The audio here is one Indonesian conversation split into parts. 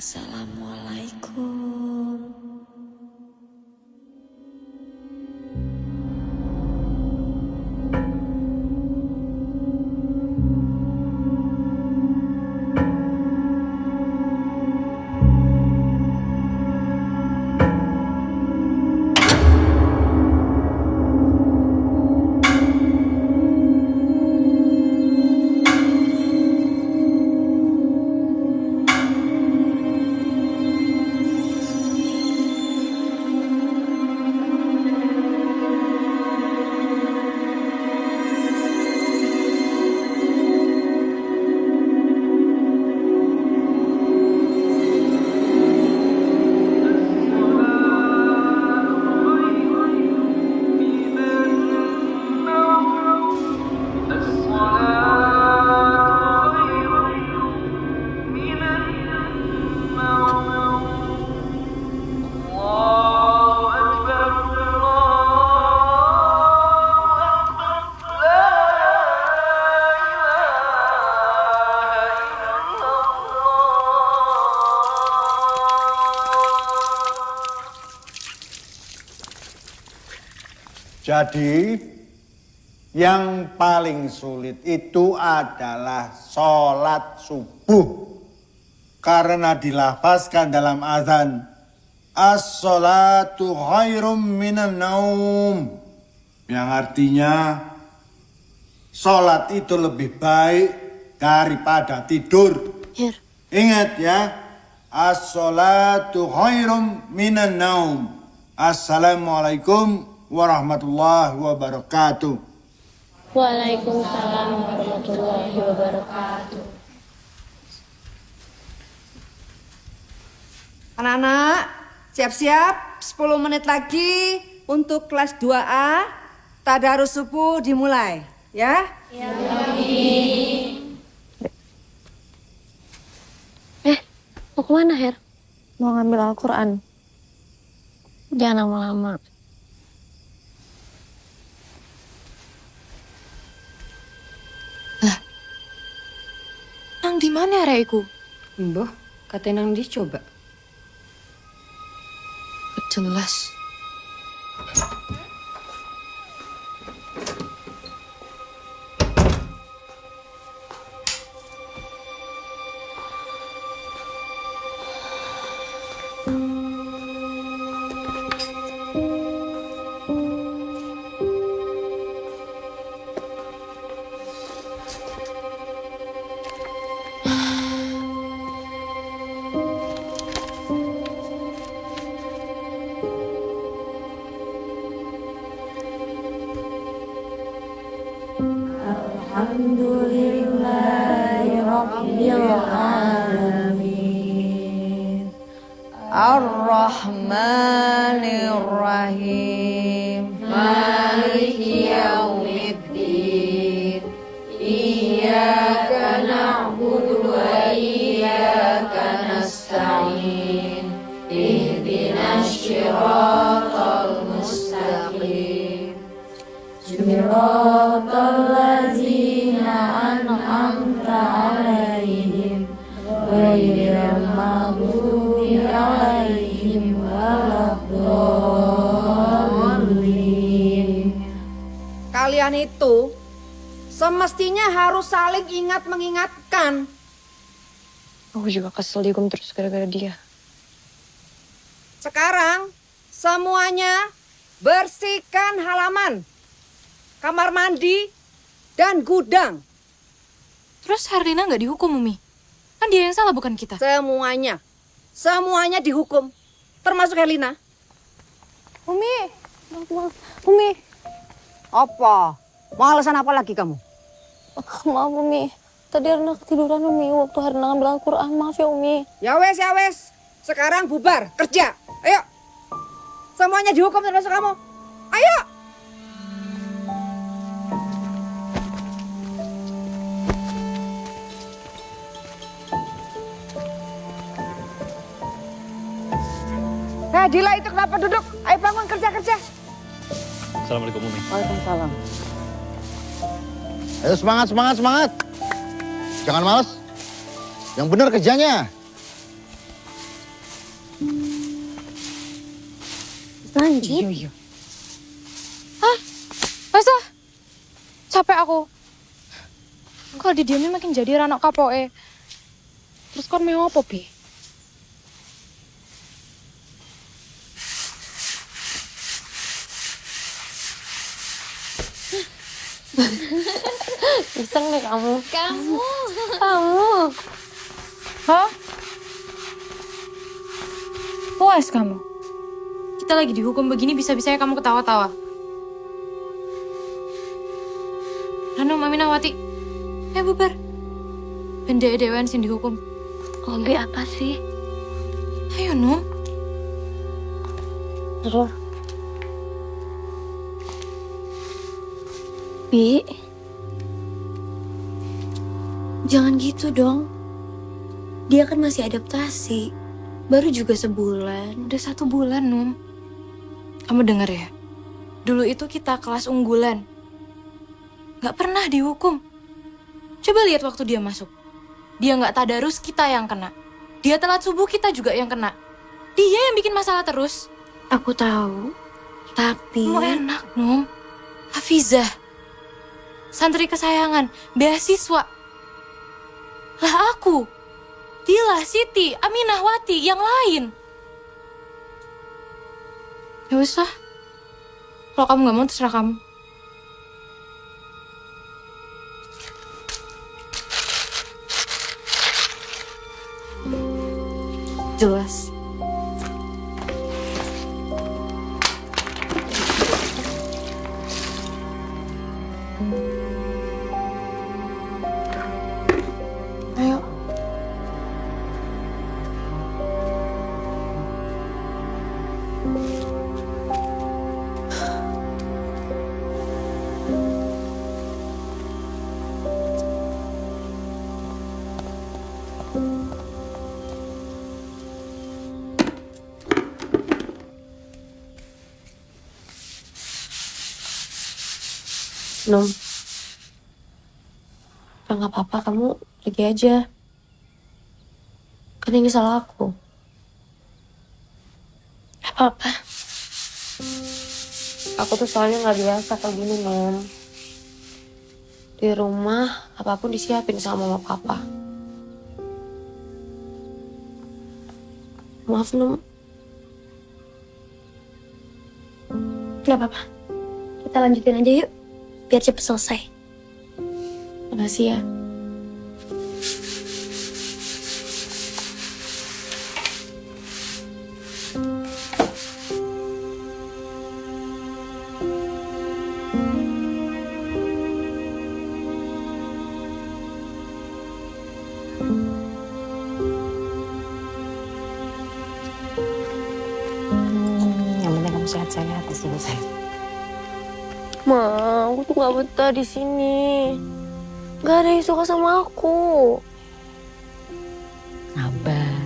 Assalamualaikum. Jadi yang paling sulit itu adalah sholat subuh. Karena dilafazkan dalam azan, as-sholatu khairum minan naum. Yang artinya, sholat itu lebih baik daripada tidur. Her. Ingat ya, as-sholatu khairum minan naum. Assalamualaikum warahmatullahi wabarakatuh. Waalaikumsalam warahmatullahi wabarakatuh. Anak-anak, siap-siap 10 menit lagi untuk kelas 2A. Tadarus subuh dimulai, ya? Ya, Mau kemana, Her? Mau ngambil Al-Quran. Jangan lama-lama. Nang di mana arekku? Mbah, katanya nang dicoba. Jelas. Alhamdulillahirrahmanirrahim. Ar-Rahmanirrahim. Maliki yaumiddin. Iyyaka na'budu wa iyyaka nasta'in. Ihdinas siratal mustaqim. Siratal ladzina an'amta 'alaihim ghairil maghdubi 'alaihim waladdallin. Kalian itu semestinya harus saling ingat mengingatkan. Aku juga kesel dihukum terus gara-gara dia. Sekarang semuanya bersihkan halaman, kamar mandi, dan gudang. Terus Herlina nggak dihukum, Umi? Kan dia yang salah, bukan kita. Semuanya dihukum, termasuk Helena. Umi. Apa? Mau alasan apa lagi kamu? Maaf, Umi. Tadi Herlina ketiduran, Umi. Waktu Herlina ngambil Al-Quran. Maaf ya, Umi. Ya wes. Sekarang bubar, kerja. Ayo. Semuanya dihukum termasuk kamu. Ayo. Dila itu kenapa duduk? Ayo bangun kerja. Assalamualaikum Umi. Waalaikumsalam. Ayo semangat. Jangan malas. Yang benar kerjanya. Lanjut. Iya. Wes ah. Capek aku. Kalau didiamin makin jadi anak kapoke. Terus kon mau apa, Bi? Iseng deh kamu. Kamu. Hah? Puas kamu? Kita lagi dihukum begini bisa-bisanya kamu ketawa-tawa. Ranu, Mami Nawati. Bubar. Benda dewan sing dihukum. Ombe apa sih? Ayo, Num. Terus. Bi. Jangan gitu dong. Dia kan masih adaptasi. Baru juga sebulan. Udah 1 bulan, Num. Kamu denger ya? Dulu itu kita kelas unggulan. Gak pernah dihukum. Coba lihat waktu dia masuk. Dia gak tadarus, kita yang kena. Dia telat subuh, kita juga yang kena. Dia yang bikin masalah terus. Aku tahu. Tapi... Mau enak, Num. Hafizah. Santri kesayangan. Beasiswa. Lah aku. Dila, Siti, Aminah, Wati, yang lain. Ya usah. Kalau kamu gak mau, terserah kamu. Jelas. Ayo. Num. Nggak apa-apa, kamu pergi aja. Kan ini salah aku. Gak apa-apa. Aku tuh soalnya nggak biasa kayak gini, Num. Di rumah, apapun disiapin sama mama papa. Maaf, Num. Gak apa-apa. Kita lanjutin aja yuk. Biar cepet selesai. Makasih ya. Yang penting kamu sehat-sehat di sini, sayang. Ma, aku tuh gak betah di sini. Gak ada yang suka sama aku. Sabar.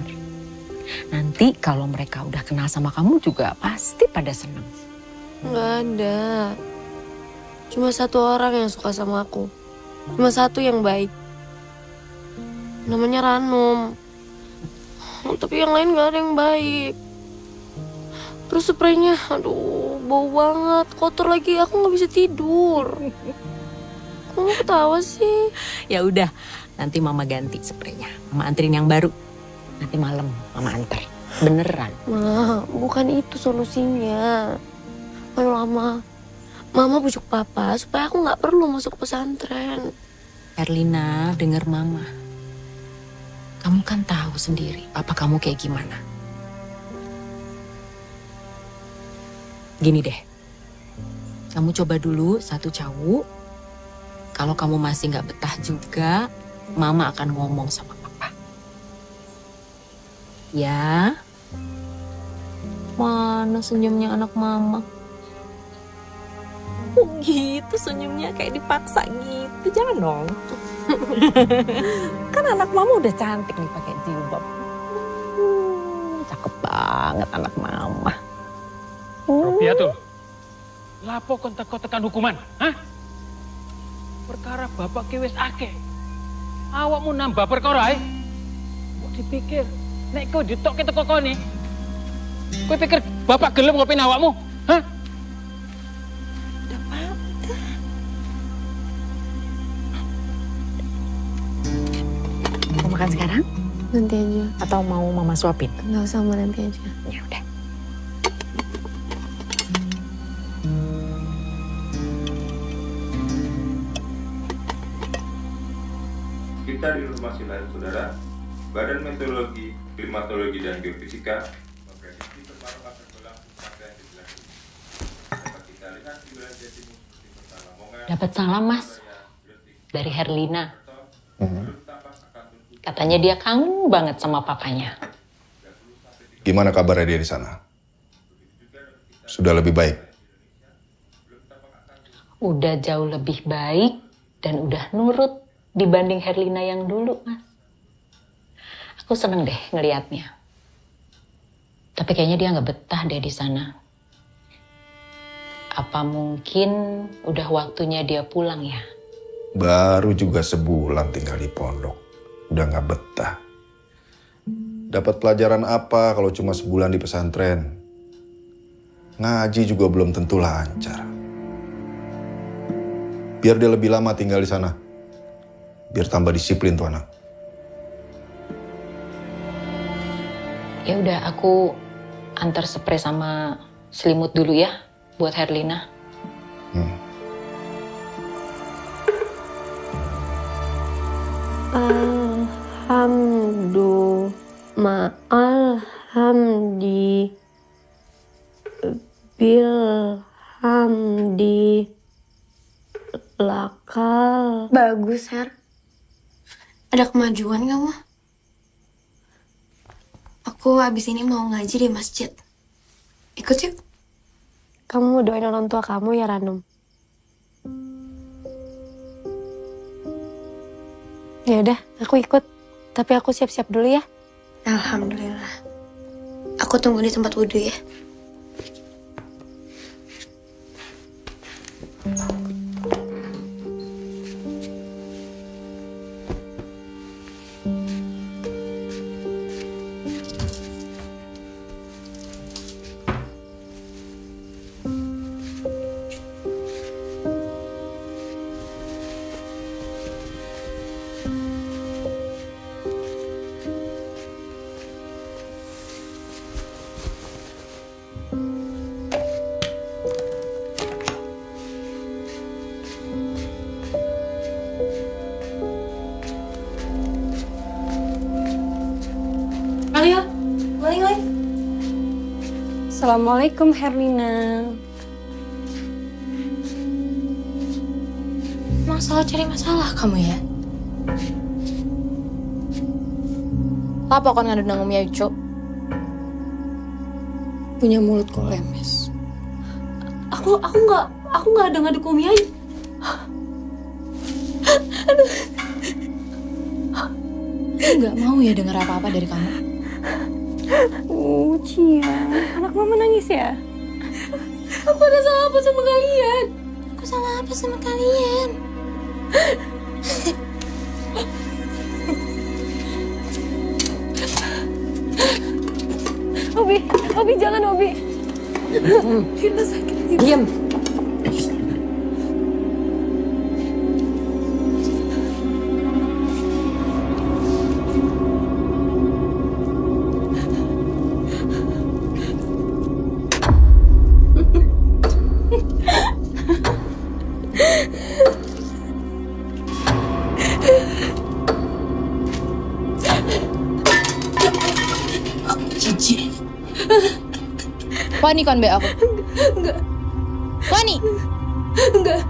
Nanti kalau mereka udah kenal sama kamu juga pasti pada seneng. Gak ada. Cuma 1 orang yang suka sama aku. Cuma 1 yang baik. Namanya Ranum. Tapi yang lain gak ada yang baik. Terus spraynya, aduh, bau banget, kotor lagi, aku nggak bisa tidur. Kamu ketawa sih? Ya udah, nanti mama ganti spraynya. Mama anterin yang baru. Nanti malam mama anter. Beneran. Ma, bukan itu solusinya. Ayo lama, mama bujuk papa supaya aku nggak perlu masuk pesantren. Erlina, denger mama. Kamu kan tahu sendiri papa kamu kayak gimana. Gini deh, kamu coba dulu 1 cawuk. Kalau kamu masih nggak betah juga, mama akan ngomong sama papa. Ya? Mana senyumnya anak mama? Oh gitu senyumnya kayak dipaksa gitu, jangan dong. Kan anak mama udah cantik nih pakai jilbab. Cakep banget anak mama. Robiatul, lapo kon tekan hukuman, hah? Perkara bapak ki wis akeh. Awakmu nambah perkara ae. Kok dipikir nek kowe ditokke teko kene. Kowe pikir bapak gelem ngopeni awakmu? Hah? Mau makan sekarang? Nanti aja. Atau mau mama suapin? Nggak usah, mau nanti aja. Ya udah. Kita di informasi lain, saudara, Badan Meteorologi, Klimatologi, dan Geofisika memprediksi kemarau akan berlangsung sampai akhir bulan ini. Dapat kita lihat di wilayah Jawa Timur seperti Kota Lamongan, Dapat salam, Mas. Dari Herlina. Katanya dia kangen banget sama papanya. Gimana kabarnya dia di sana? Sudah lebih baik? Udah jauh lebih baik dan udah nurut dibanding Herlina yang dulu, Mas. Aku seneng deh ngelihatnya. Tapi kayaknya dia nggak betah deh di sana. Apa mungkin udah waktunya dia pulang ya? Baru juga sebulan tinggal di pondok. Udah gak betah. Dapat pelajaran apa kalau cuma sebulan di pesantren? Ngaji juga belum tentu lancar. Biar dia lebih lama tinggal di sana. Biar tambah disiplin tuh anak. Ya udah, aku antar spray sama selimut dulu ya buat Herlina. Lakal. Bagus, Her. Ada kemajuan kamu? Aku abis ini mau ngaji di masjid. Ikut yuk. Kamu doain orang tua kamu ya, Ranum. Ya udah, aku ikut. Tapi aku siap-siap dulu ya. Alhamdulillah. Aku tunggu di tempat wudhu ya. Assalamualaikum, Herlina. Emang salah cari masalah kamu ya? Apa kon ngadu nangum ya, Cuk? Punya mulut kok lemes. Aku nggak ada ngadu Umi Ayu. Nggak mau ya dengar apa-apa dari kamu. Cia, anak mama nangis ya? Aku ada salah apa sama kalian? Aku salah apa sama kalian? Obi jangan, Obi. Kita sakit. Diam. Cici. Wani kon be aku. Enggak. Wani. Enggak.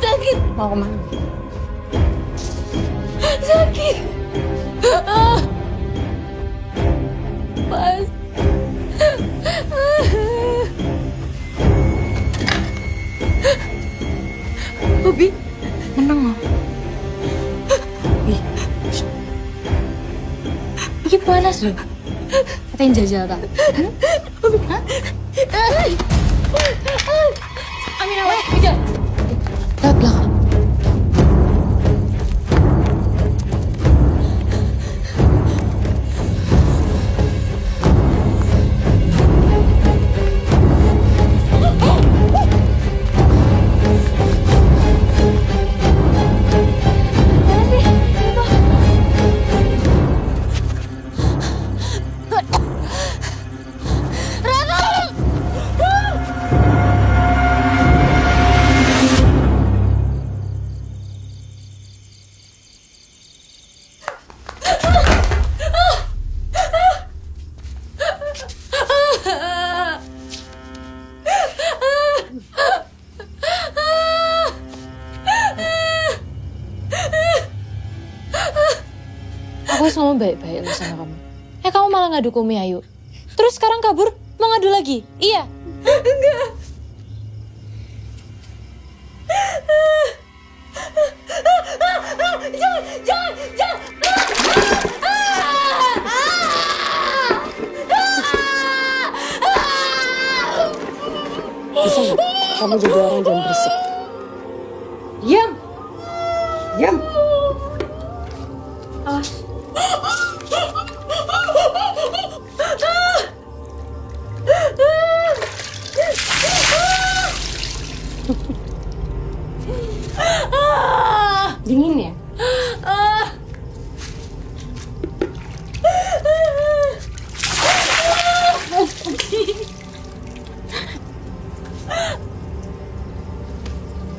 Sakit. Mau kemana? Sakit. Pas. Obi, Menang mau. Obi panas loh. Katanya jajal tak? Amin awal, kejar. Ke belakang. Aku selalu baik-baik loh sama kamu. Kamu malah ngadu ke Umi Ayu. Terus sekarang kabur, mau ngadu lagi? Iya? Enggak. Jangan. Bisa nggak? Kamu jadi orang jangan berisik. Diam. Diam. Awas. Dingin ya?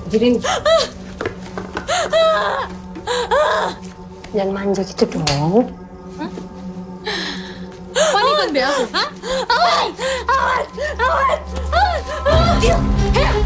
Jirin. Jangan manja gitu dong. Panik kan be aku? Hah? Awan! Diam! Hei!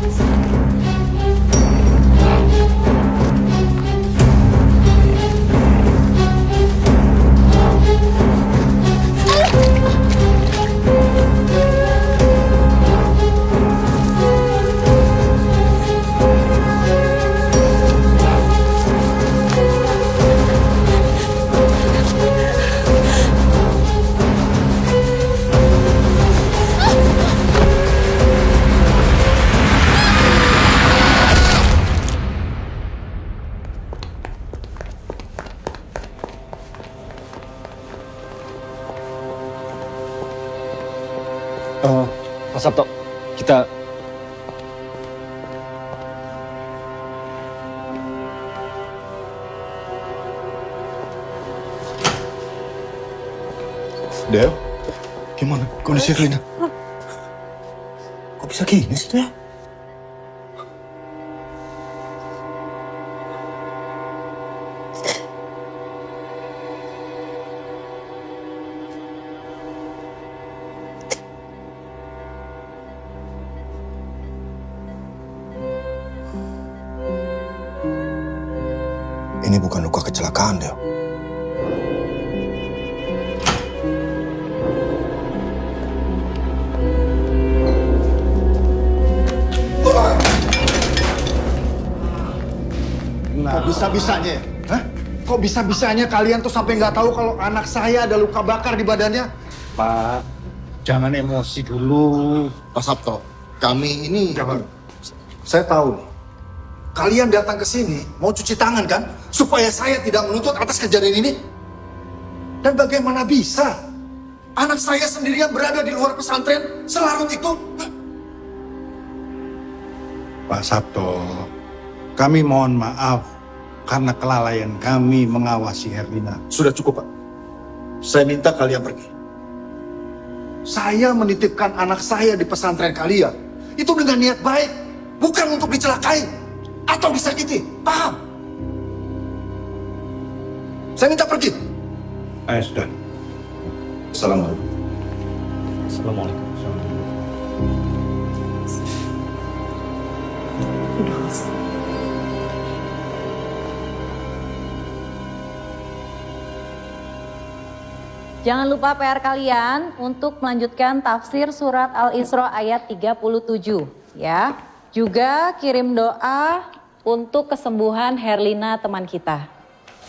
Pak Sabto, kita... Del, gimana kondisi Herlina? Kok bisa gini sih, Del? Ini bukan luka kecelakaan, Del. Kok bisa-bisanya ya? Hah? Kok bisa-bisanya kalian tuh sampai nggak tahu kalau anak saya ada luka bakar di badannya? Pak, jangan emosi dulu. Pak Sabto, kami ini... Saya tahu nih. Kalian datang ke sini mau cuci tangan kan? Supaya saya tidak menuntut atas kejadian ini. Dan bagaimana bisa? Anak saya sendirian berada di luar pesantren selarut itu. Pak Sabto, kami mohon maaf karena kelalaian kami mengawasi Herlina. Sudah cukup, Pak. Saya minta kalian pergi. Saya menitipkan anak saya di pesantren kalian. Itu dengan niat baik. Bukan untuk dicelakai. Atau disakiti. Paham? Saya minta pergi. Ayo, sudah. Assalamualaikum. Assalamualaikum. Jangan lupa PR kalian untuk melanjutkan tafsir surat Al-Isra ayat 37 ya. Juga kirim doa untuk kesembuhan Herlina teman kita.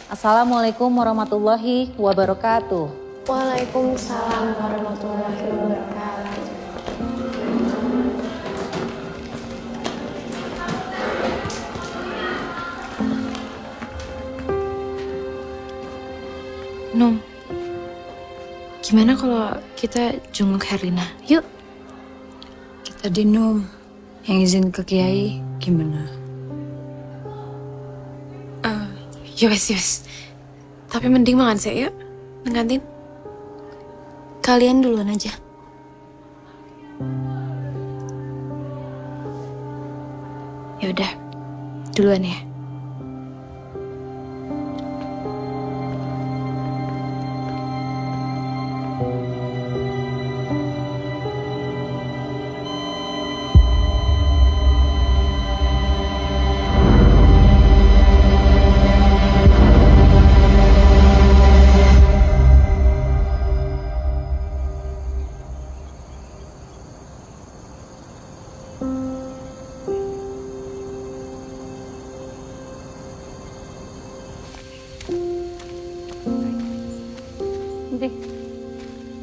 Assalamualaikum warahmatullahi wabarakatuh. Waalaikumsalam warahmatullahi wabarakatuh. Num, gimana kalau kita jenguk Herlina? Yuk. Tadi Num yang izin ke Kiai gimana? Yus. Tapi mending makan sih, yuk. Di kantin. Kalian duluan aja. Ya udah, duluan ya.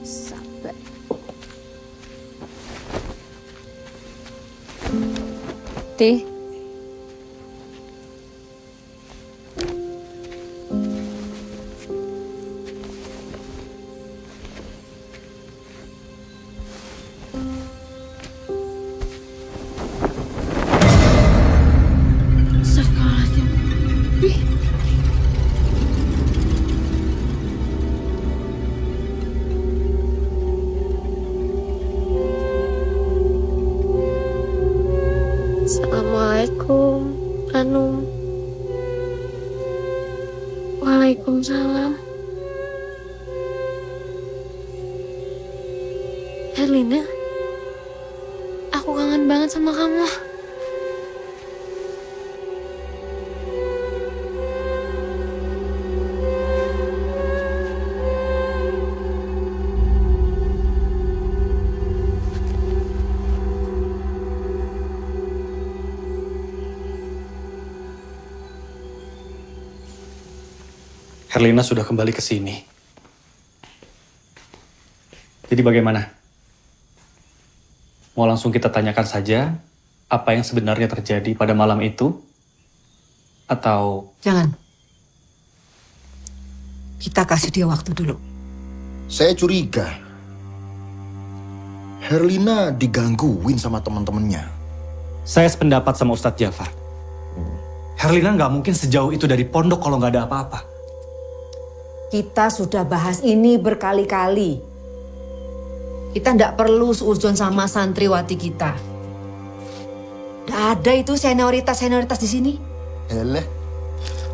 Sabar. Teh. Assalamualaikum, Anum. Waalaikumsalam. Herlina, aku kangen banget sama kamu. Herlina sudah kembali ke sini. Jadi bagaimana? Mau langsung kita tanyakan saja apa yang sebenarnya terjadi pada malam itu? Atau... Jangan. Kita kasih dia waktu dulu. Saya curiga. Herlina digangguin sama teman-temannya. Saya sependapat sama Ustadz Jafar. Herlina nggak mungkin sejauh itu dari pondok kalau nggak ada apa-apa. Kita sudah bahas ini berkali-kali. Kita tidak perlu seuzon sama santriwati kita. Tidak ada itu senioritas di sini. Eleh,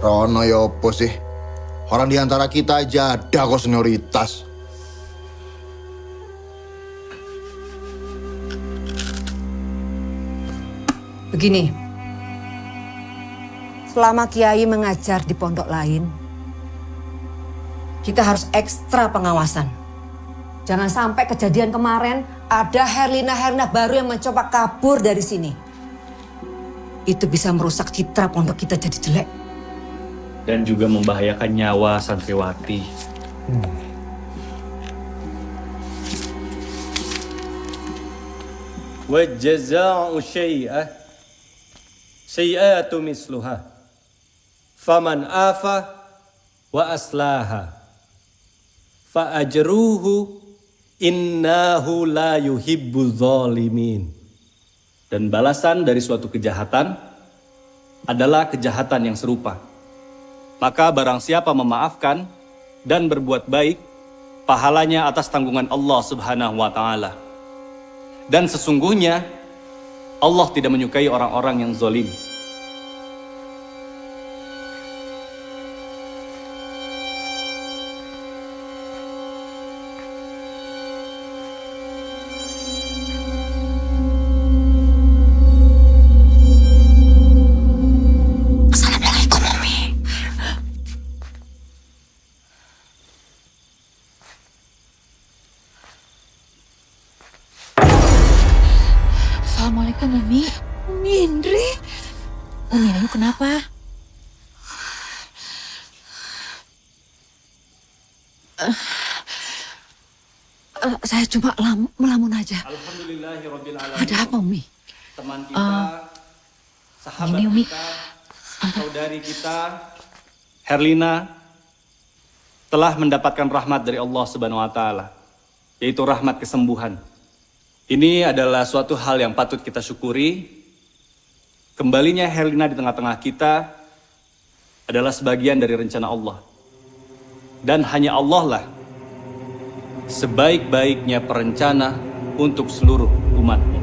Rono ya apa sih? Orang di antara kita aja ada kok senioritas. Begini, selama Kiai mengajar di pondok lain, kita harus ekstra pengawasan. Jangan sampai kejadian kemarin ada Herlina baru yang mencoba kabur dari sini. Itu bisa merusak citra pondok kita jadi jelek. Dan juga membahayakan nyawa santriwati. Wa jazaa'u sayyi'atu misluha. Faman afa wa aslaha fa ajruhu innahu la yuhibbu zalimin. Dan balasan dari suatu kejahatan adalah kejahatan yang serupa. Maka barang siapa memaafkan dan berbuat baik, pahalanya atas tanggungan Allah Subhanahu wa Ta'ala. Dan sesungguhnya Allah tidak menyukai orang-orang yang zalim. Assalamualaikum, Umi. Umi Indri. Umi, Ayu kenapa? Saya cuma melamun aja. Alhamdulillahirrabbilalamin. Ada apa, Umi? Teman kita, sahabat ini, Umi. kita, saudari kita, Herlina, telah mendapatkan rahmat dari Allah Subhanahu wa Ta'ala, yaitu rahmat kesembuhan. Ini adalah suatu hal yang patut kita syukuri. Kembalinya Herlina di tengah-tengah kita adalah sebagian dari rencana Allah. Dan hanya Allah lah sebaik-baiknya perencana untuk seluruh umatnya.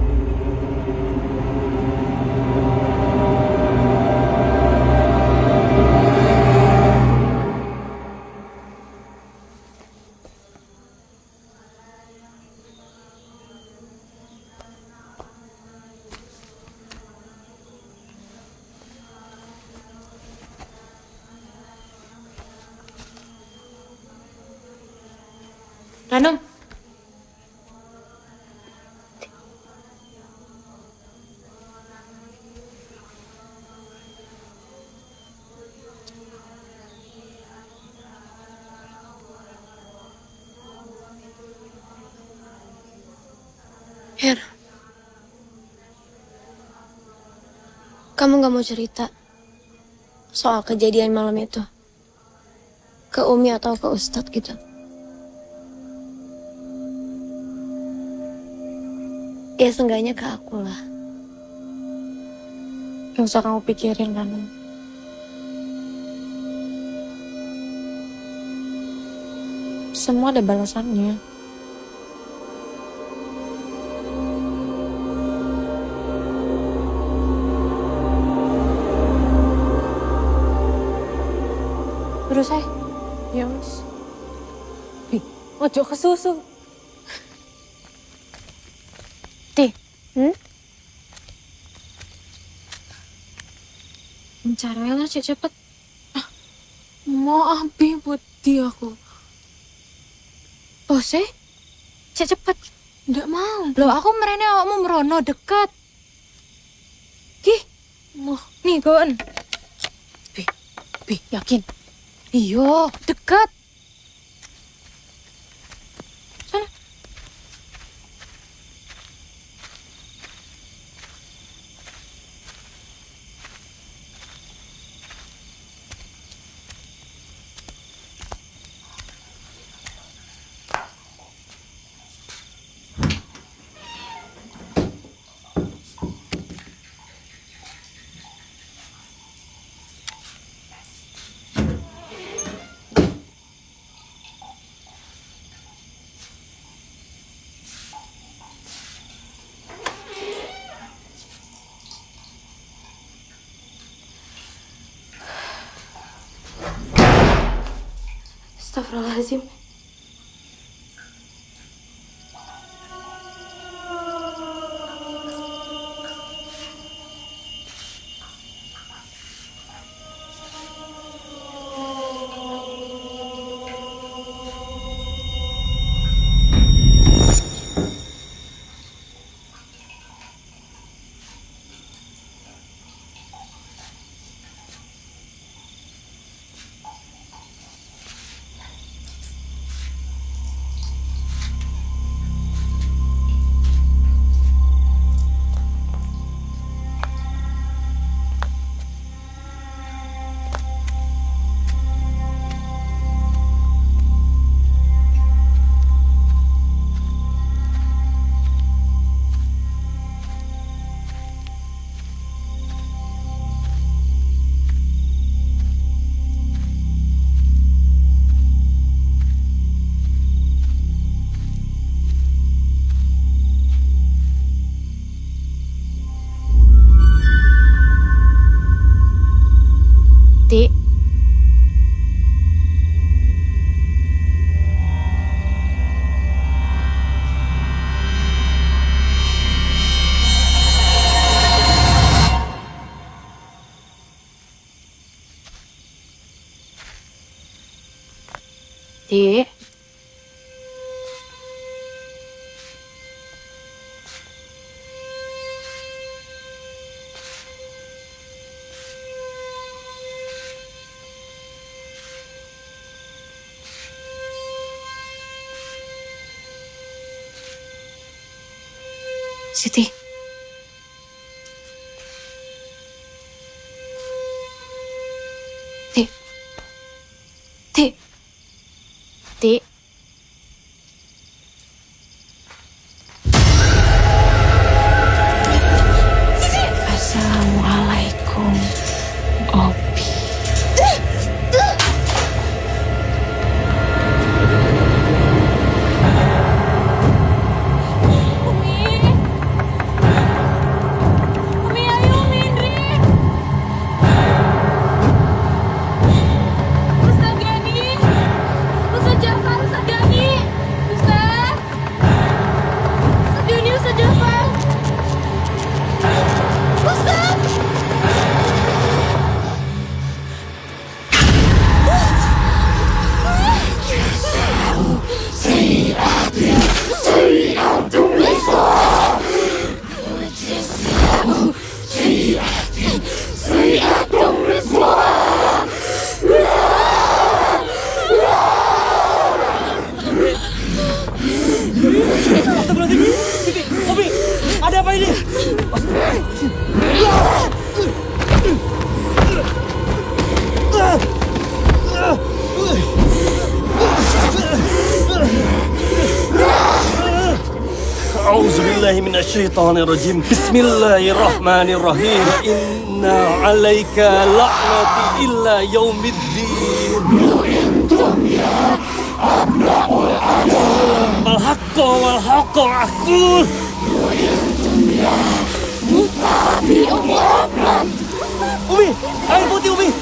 Ranum. Her, kamu gak mau cerita soal kejadian malam itu ke Umi atau ke Ustadz gitu? Ya seenggaknya ke aku lah. Gak usah kamu pikirin, Ranum. Semua ada balasannya. Terus ya mas. Ojo ke susu. Ti, caranya cepet. Mau abi buat dia aku. Oh cepet. Nggak mau. Loh aku merene awakmu merono deket. Ki. Nih bawaan. Bi, yakin? Iyo, deket. Sana. Astagfirullahaladzim. Ti. Ti. Siti. Ti. Ti. Ti. Assalamualaikum, Obi. Obi, ada apa ini? A'udzubillahi minasyaitonirrajim. Bismillahirrahmanirrahim. Inna 'alaika la'nati illa yaumiddin. Al-haqqo wal-haqqo aqul. Umi, air putih Umi.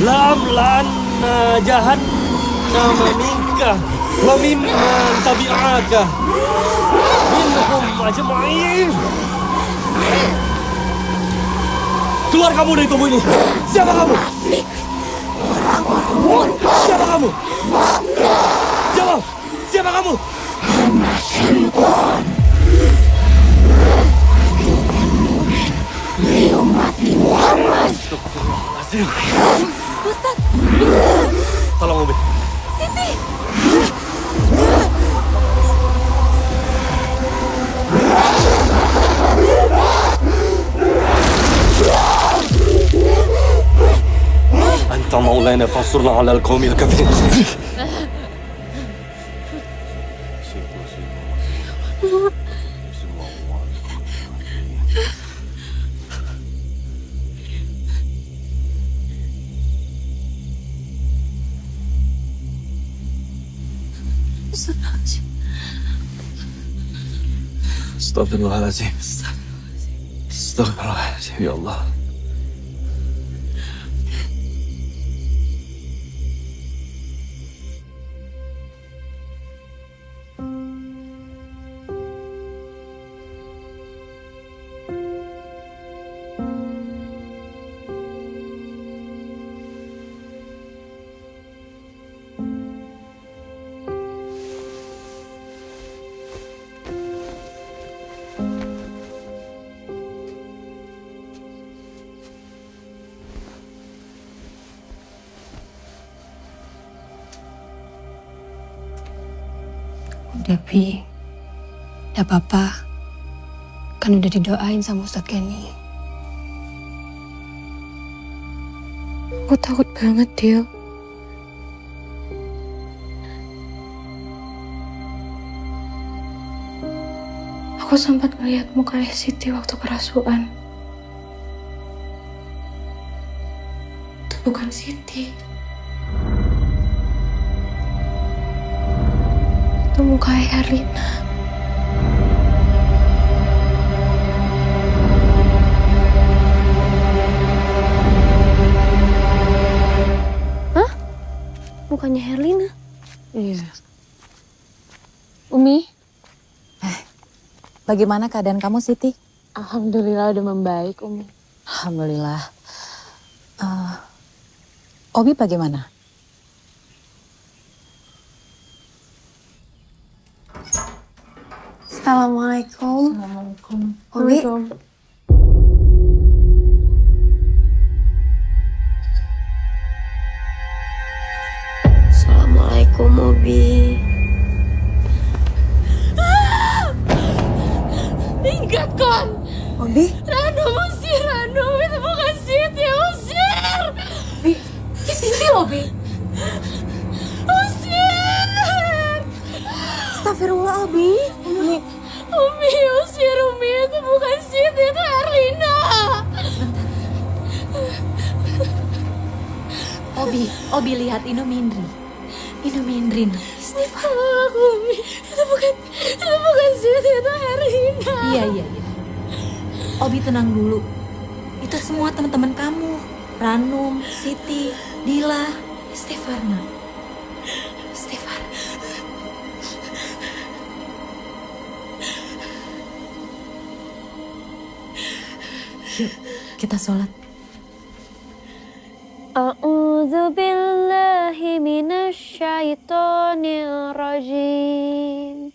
Lam lana jahannam minka wa mimman tabi'aka minhum ajma'in. Keluar kamu dari tubuh ini. Siapa kamu? Siapa kamu? Jawab. Siapa kamu? Ustaz, Tolong Umi. Siti. Anta maulana fansurna 'alal qaumil kafirin. Astagfirullahaladzim. Astagfirullahaladzim, ya Allah. Udah, Pi. Udah apa-apa. Kan udah didoain sama Ustadz Kenny. Aku takut banget, Dil. Aku sempat melihat muka Siti waktu kerasukan. Itu bukan Siti. Itu muka Herlina. Hah? Mukanya Herlina? Iya. Umi, bagaimana keadaan kamu, Siti? Alhamdulillah udah membaik, Umi. Alhamdulillah. Obi bagaimana? Assalamualaikum. Obi. Assalamualaikum, Obi. Astagfirullah, Abi. Umi usir Umi, itu bukan Siti, itu Erlina. Obi lihat Inu Mindri. Istighfar. Umi, itu bukan Siti, itu Erlina. Iya. Obi tenang dulu. Itu semua teman-teman kamu. Ranum, Siti, Dila. Istighfar, nak. Istighfar. Yuk, kita sholat. A'udzu billahi minasyaitonir rajim.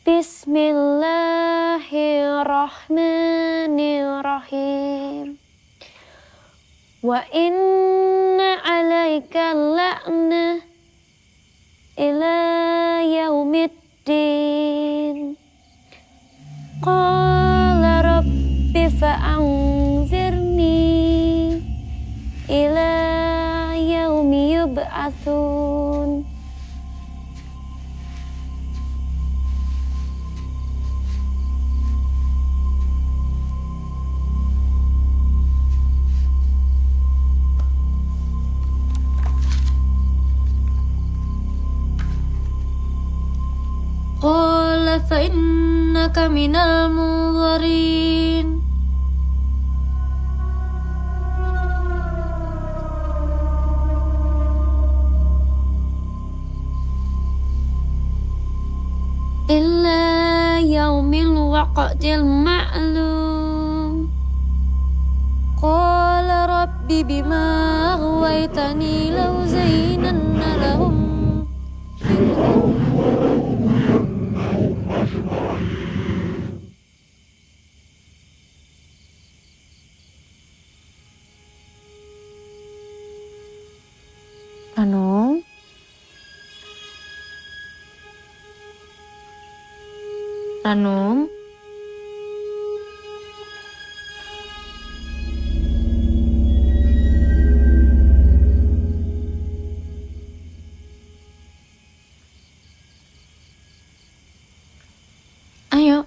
Bismillahirrahmanirrahim. Wa inna 'alaika la'nah ila yaumiddin. Qala rabbi fa'anzirni ila yaumi yub'atsun. Qala fa innaka minal munzirin. Illa yaumil waqtil ma'lum. Qala rabbi bima aghwaytani law zayyinanna lahum Ranum. Ranum. Ayo.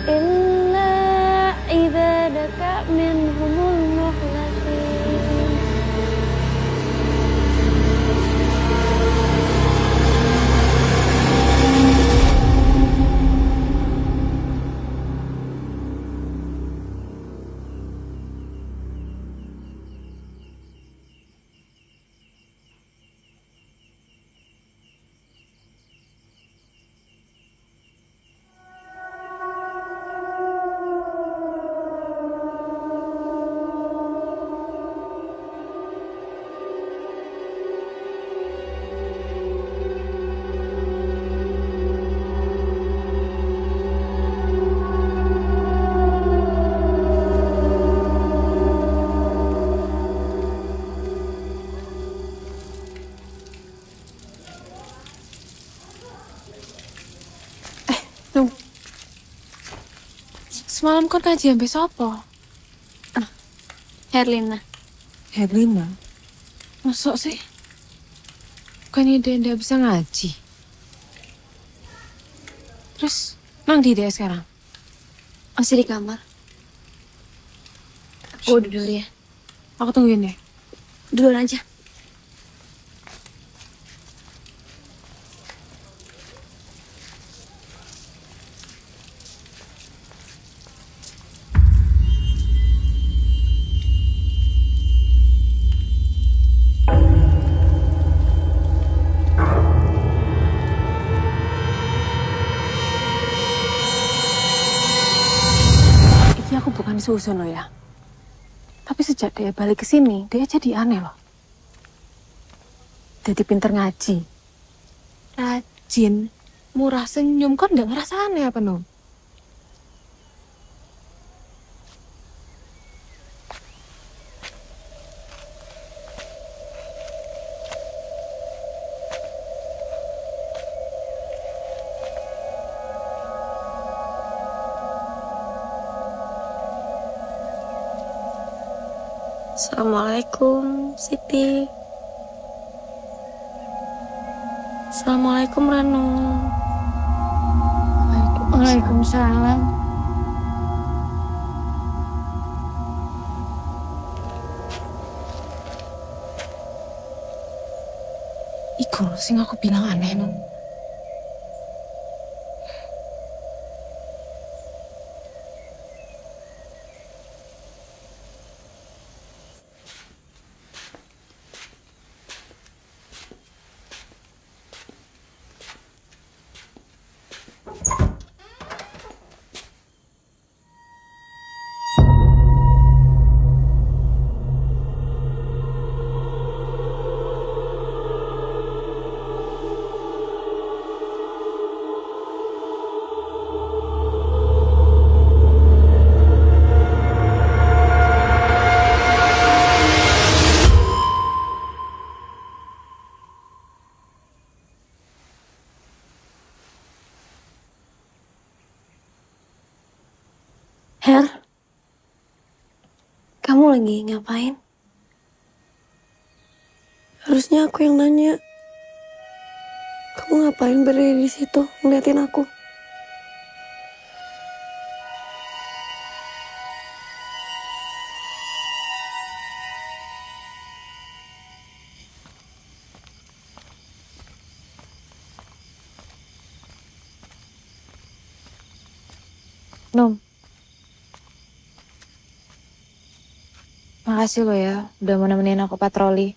illa ibadaka minhumul mukhlasin. Semalam kan kajian besok apa? Herlina. Herlina? Masuk sih? Bukannya dia nggak bisa ngaji. Terus, nang di dia sekarang? Masih di kamar. Aku udah dulu ya. Aku tungguin deh. Duluan aja. Aku bukan susun lo ya. Tapi sejak dia balik ke sini, dia jadi aneh loh. Jadi pinter ngaji. Rajin, murah senyum, kok nggak ngerasa aneh apa no? Assalamualaikum, Siti. Assalamualaikum, Ranu. Waalaikumsalam. Iku sing aku bilang aneh, Nun. Her, kamu lagi ngapain? Harusnya aku yang nanya. Kamu ngapain berdiri di situ ngeliatin aku? Num, makasih lo ya udah mau nemenin aku patroli.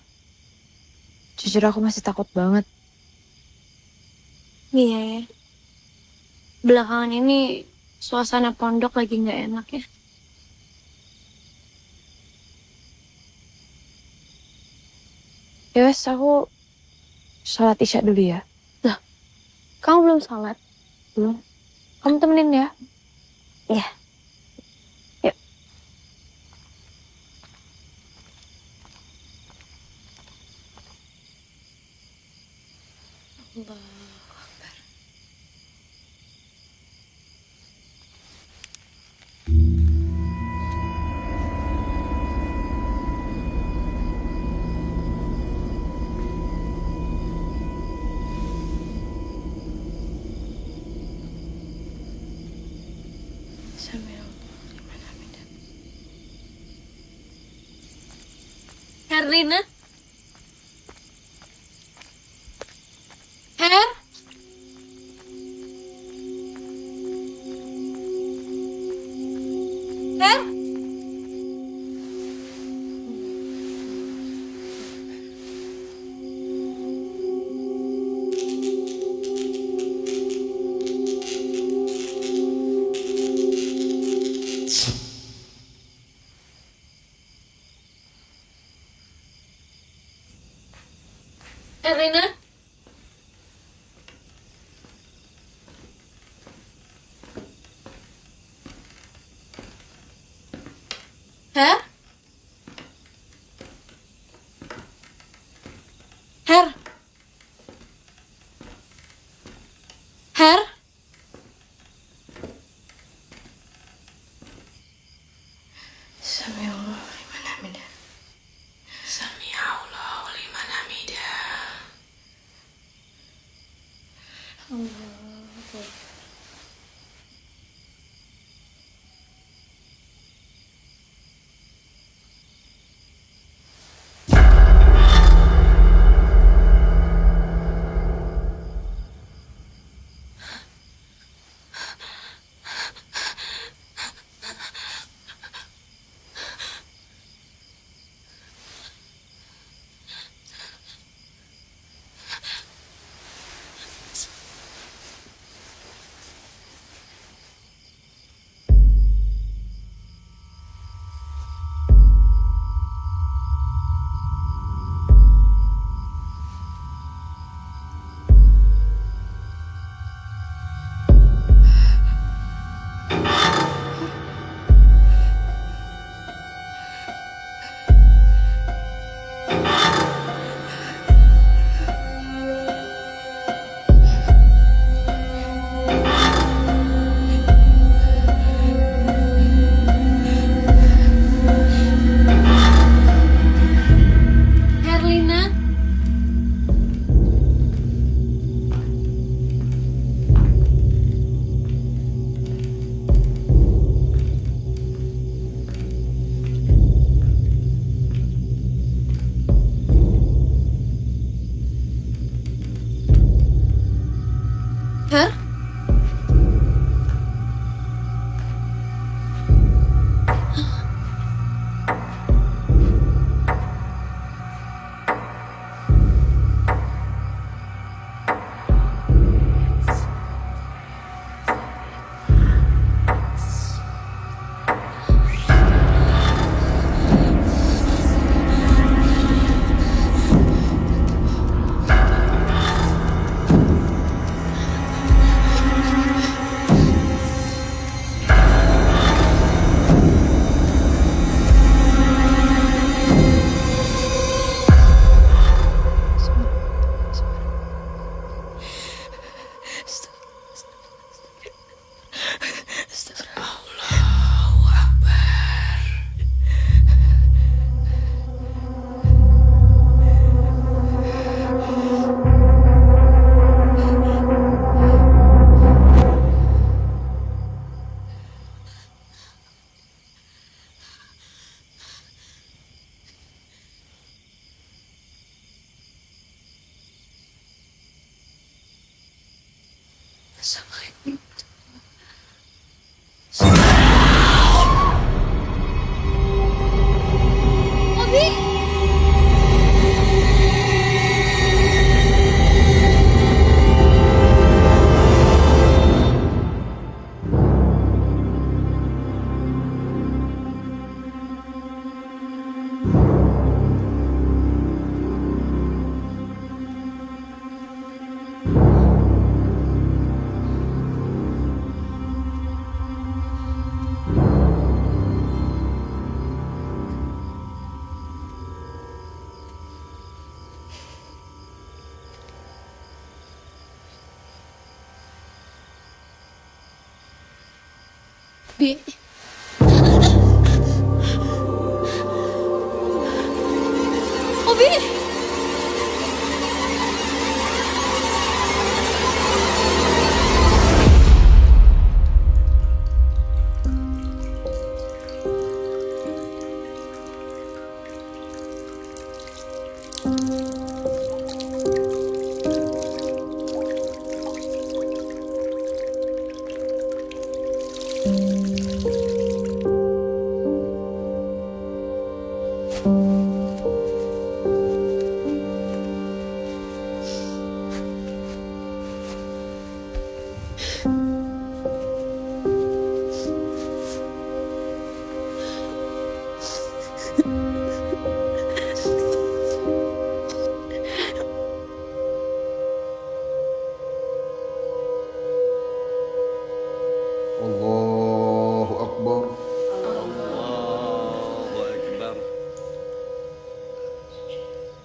Jujur aku masih takut banget. Iya ya. Belakangan ini suasana pondok lagi nggak enak ya. Ya wes, aku sholat isya dulu ya. Lah, kamu belum sholat? Belum. Kamu temenin ya. Iya. Yuk. Herlina? Her? Her? Herlina? Her? Her? Her? Bi. Obi.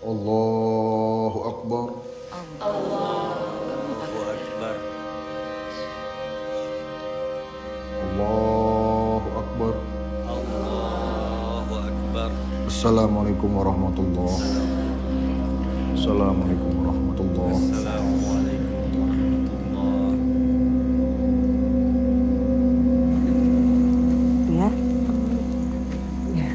Allahu Akbar. Allahu Akbar. Allahu Akbar. Assalamualaikum warahmatullahi. Assalamualaikum warahmatullahi. Ya. Ya.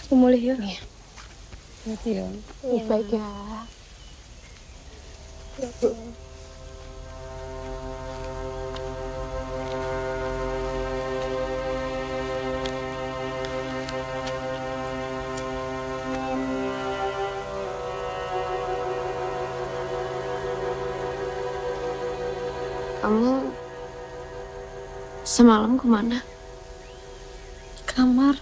Aku mulai ya. Hati ya. Baik ya. Kamu semalam kemana? Kamar.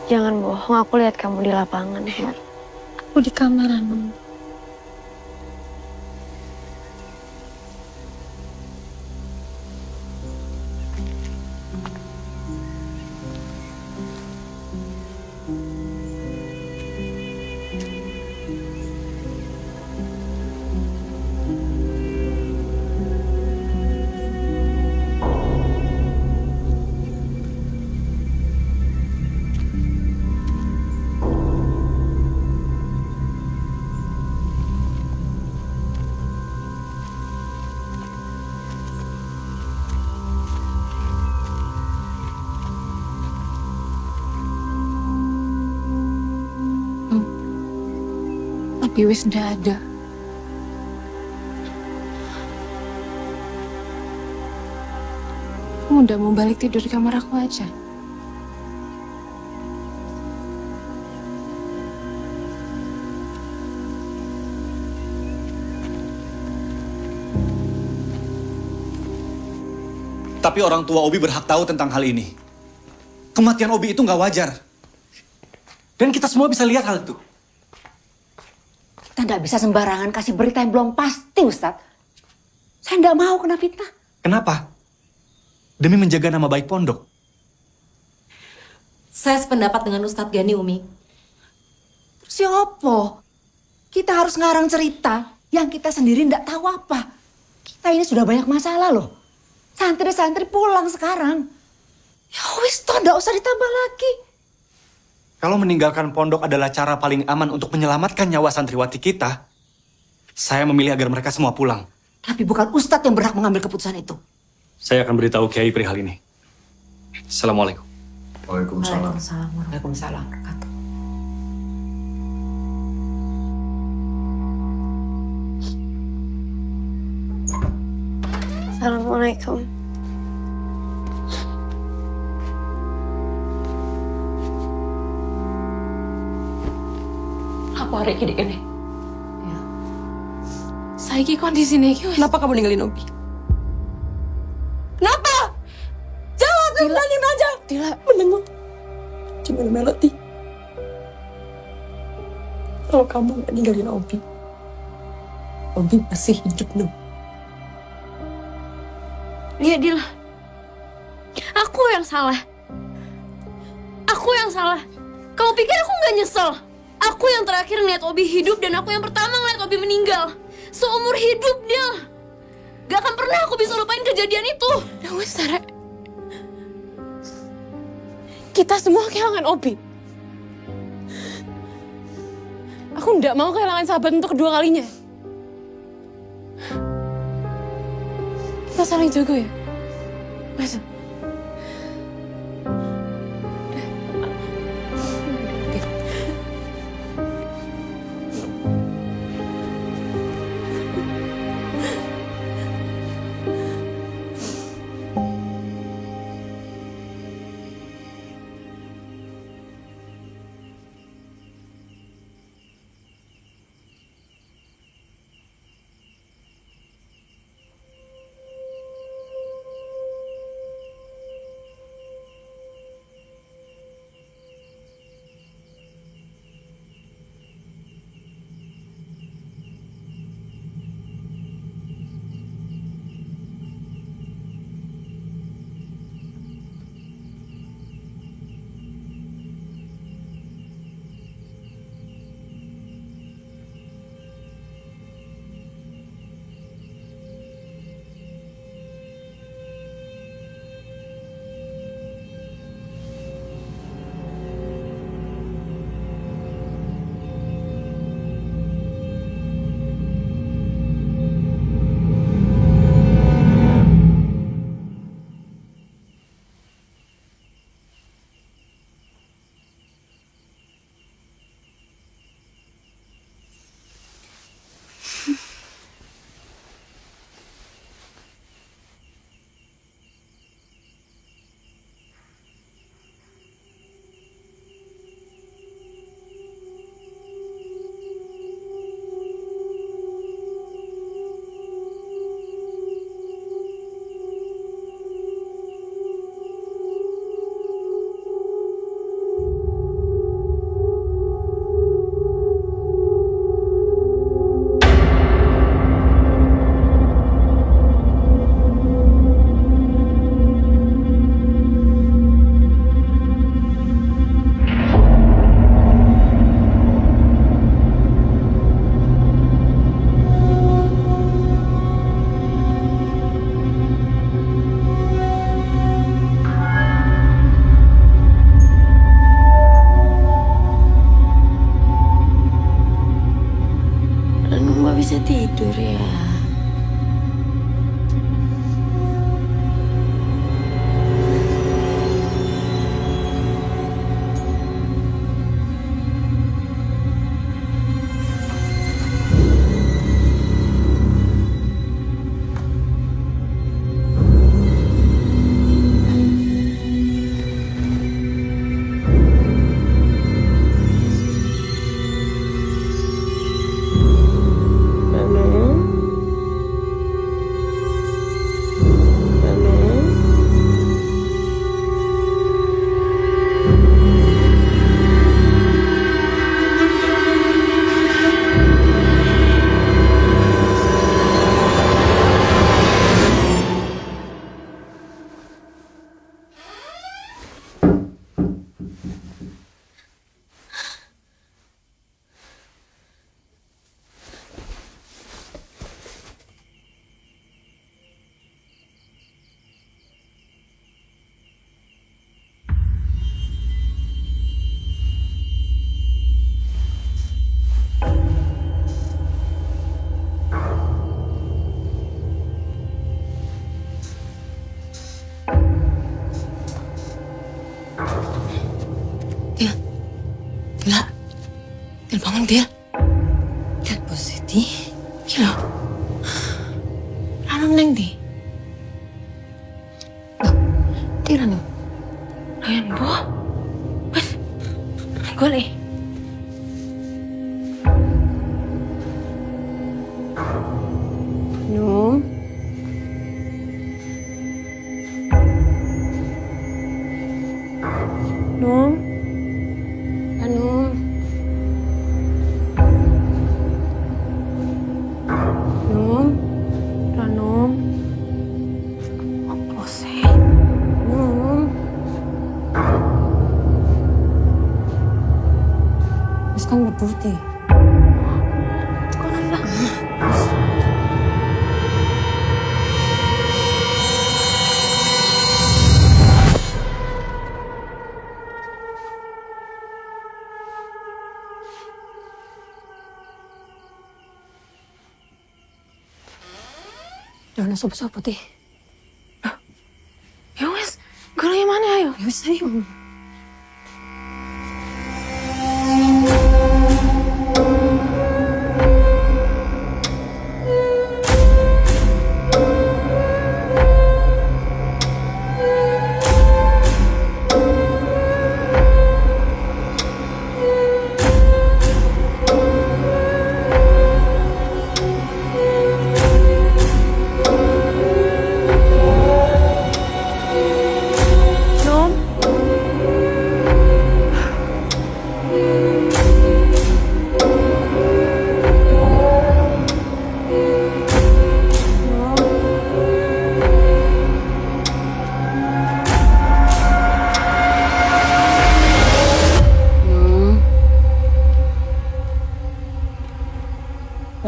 Jangan bohong, aku lihat kamu di lapangan, Her. Aku di kamaran. Tapi wis ndak ada. Kamu udah mau balik tidur di kamar aku aja. Tapi orang tua Obi berhak tahu tentang hal ini. Kematian Obi itu nggak wajar. Dan kita semua bisa lihat hal itu. Kita nggak bisa sembarangan kasih berita yang belum pasti, Ustadz. Saya nggak mau kena fitnah. Kenapa? Demi menjaga nama baik pondok. Saya sependapat dengan Ustadz Gani, Umi. Terus ya apa? Kita harus ngarang cerita yang kita sendiri nggak tahu apa. Kita ini sudah banyak masalah loh. Santri-santri pulang sekarang. Ya wis toh, nggak usah ditambah lagi. Kalau meninggalkan pondok adalah cara paling aman untuk menyelamatkan nyawa santriwati kita, saya memilih agar mereka semua pulang. Tapi bukan Ustadz yang berhak mengambil keputusan itu. Saya akan beritahu Kiai perihal ini. Assalamualaikum. Waalaikumsalam. Waalaikumsalam warahmatullahi wabarakatuh. Assalamualaikum. Apa hari ini kene? Saiki kondisinya iki wis. Kenapa kamu ninggalin Obi? Kenapa? Jawab, bilangin aja. Dila, Menengok. Cuma Melody. Kalau kamu gak ninggalin Obi, Obi masih hidup, no. iya Dila. Aku yang salah. Aku yang salah. Kamu pikir aku nggak nyesel? Aku yang terakhir ngeliat Obi hidup dan aku yang pertama ngeliat Obi meninggal. Seumur hidup dia. Gak akan pernah aku bisa lupain kejadian itu. Ya wes, Sarah. Kita semua kehilangan Obi. Aku nggak mau kehilangan sahabat untuk kedua kalinya. Kita saling jaga ya. Mas. Gila. Til bangun, Til. Lihat Bu Siti. Gila. Rano neng di. Di Rano. Ayan, bo. Wes. Gue nih. Num. Num. Anum. Num. Ranum. Apa sih? Num. Wis kan ngebuti. Jangan sopo-sopo teh. Ya wes. Gue mana ayo? Ya wis ayo.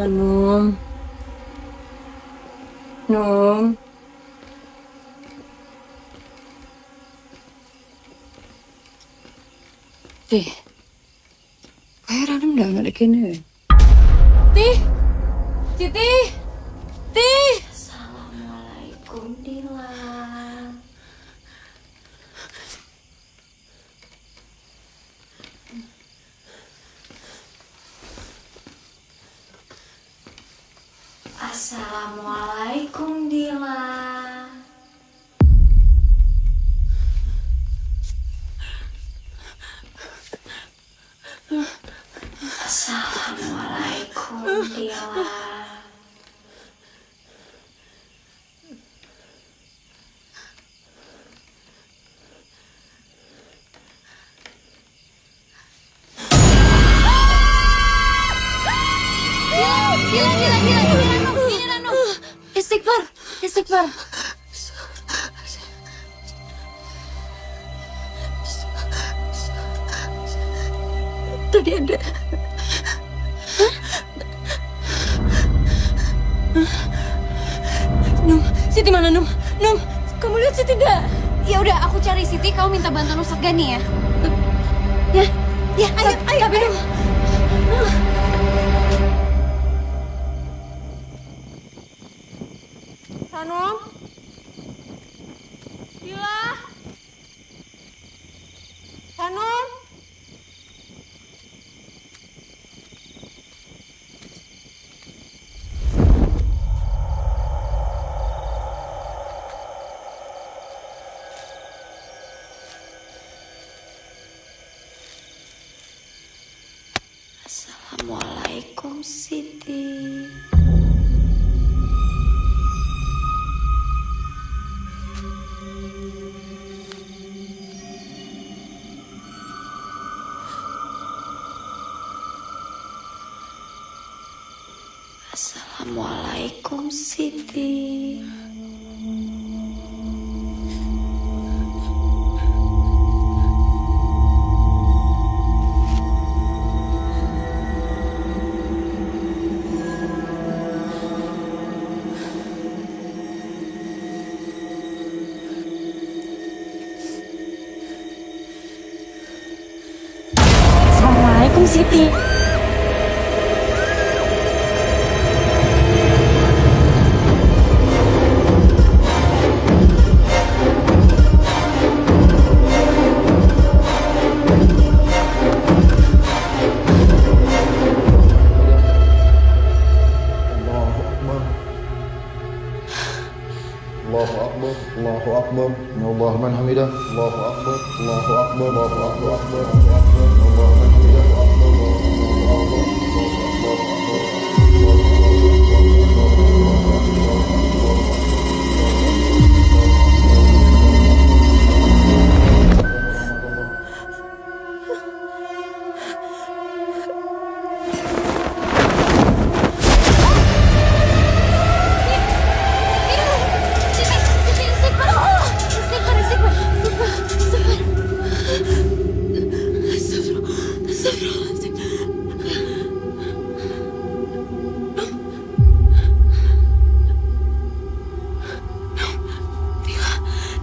Num. Num. Tih. Kayak Ranum udah nggak ada kene. Tih. Siti. Tih. Assalamualaikum Dila. Assalamualaikum Dila. Assalamualaikum Dila. Istighfar. Istighfar. Tadi ada. Num, Siti mana Num? Num, kamu lihat Siti enggak? Ya udah, aku cari Siti, kamu minta bantuan Ustadz Gani ya. Ya, ayo. Tapi Num. Ranum. Dila. Ranum. Assalamualaikum Siti. Assalamualaikum Siti. Assalamualaikum Siti. hamidah. Allahu akbar. Allahu akbar. Allahu akbar. Allahu akbar. Allahu hamidah. Allahu akbar.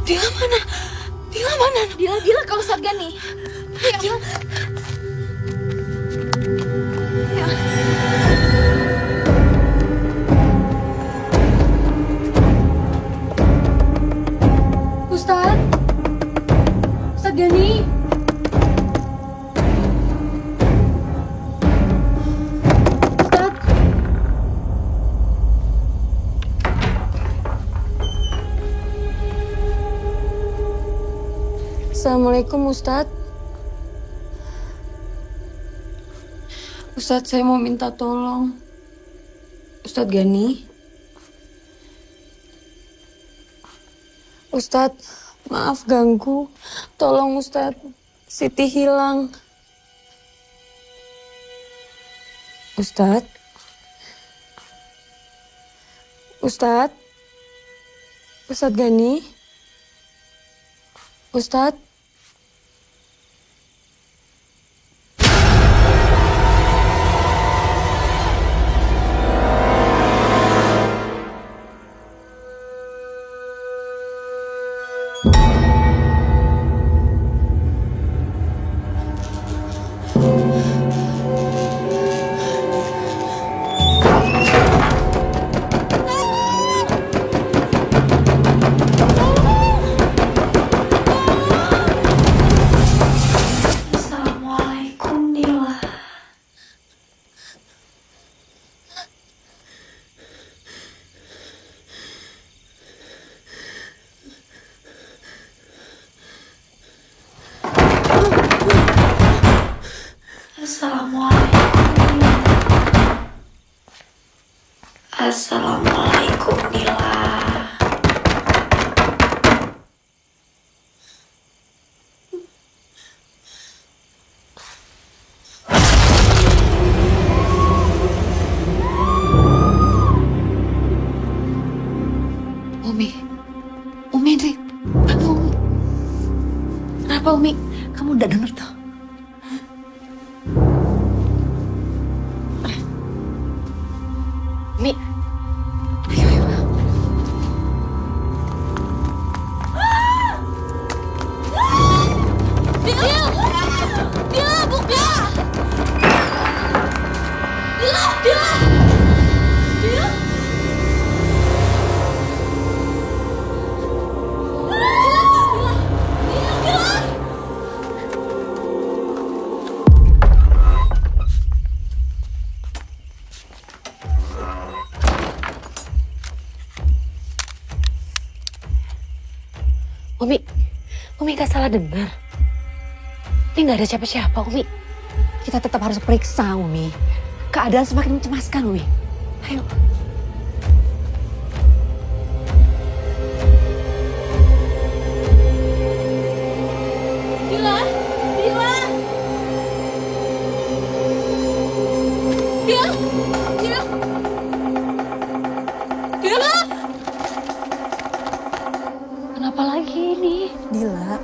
Dila mana? Dila mana? Dila kau Ustadz Gani. Dila. Ustadz Gani. Ustadz. Assalamualaikum Ustadz. Ustadz, saya mau minta tolong. Ustadz Gani. Ustadz, maaf ganggu. Tolong Ustadz, Siti hilang. Ustadz. Ustadz. Ustadz Gani. Ustadz. Assalamualaikum Dila. Assalamualaikum Dila. Umi, Indri, aduh, Umi. Kenapa Umi? Kamu udah denger tuh? Umi, ayo. Dila, buka! Dila! Umi gak salah dengar. Ini gak ada siapa-siapa, Umi. Kita tetap harus periksa, Umi. Keadaan semakin mencemaskan, Umi. Ayo. Dila! Kenapa lagi ini? Dila,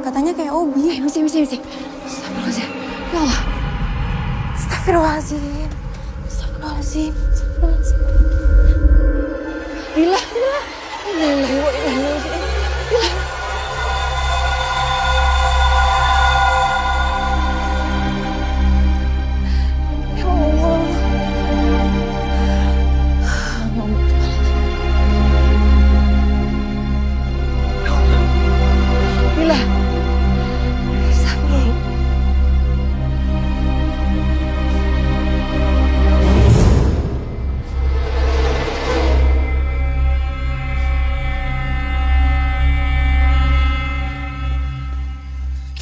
katanya kayak Obi. Misi. Astagfirullahaladzim. Ya Allah. Astagfirullahaladzim. Dila. Ya Allah. Dila. Astagfirullah.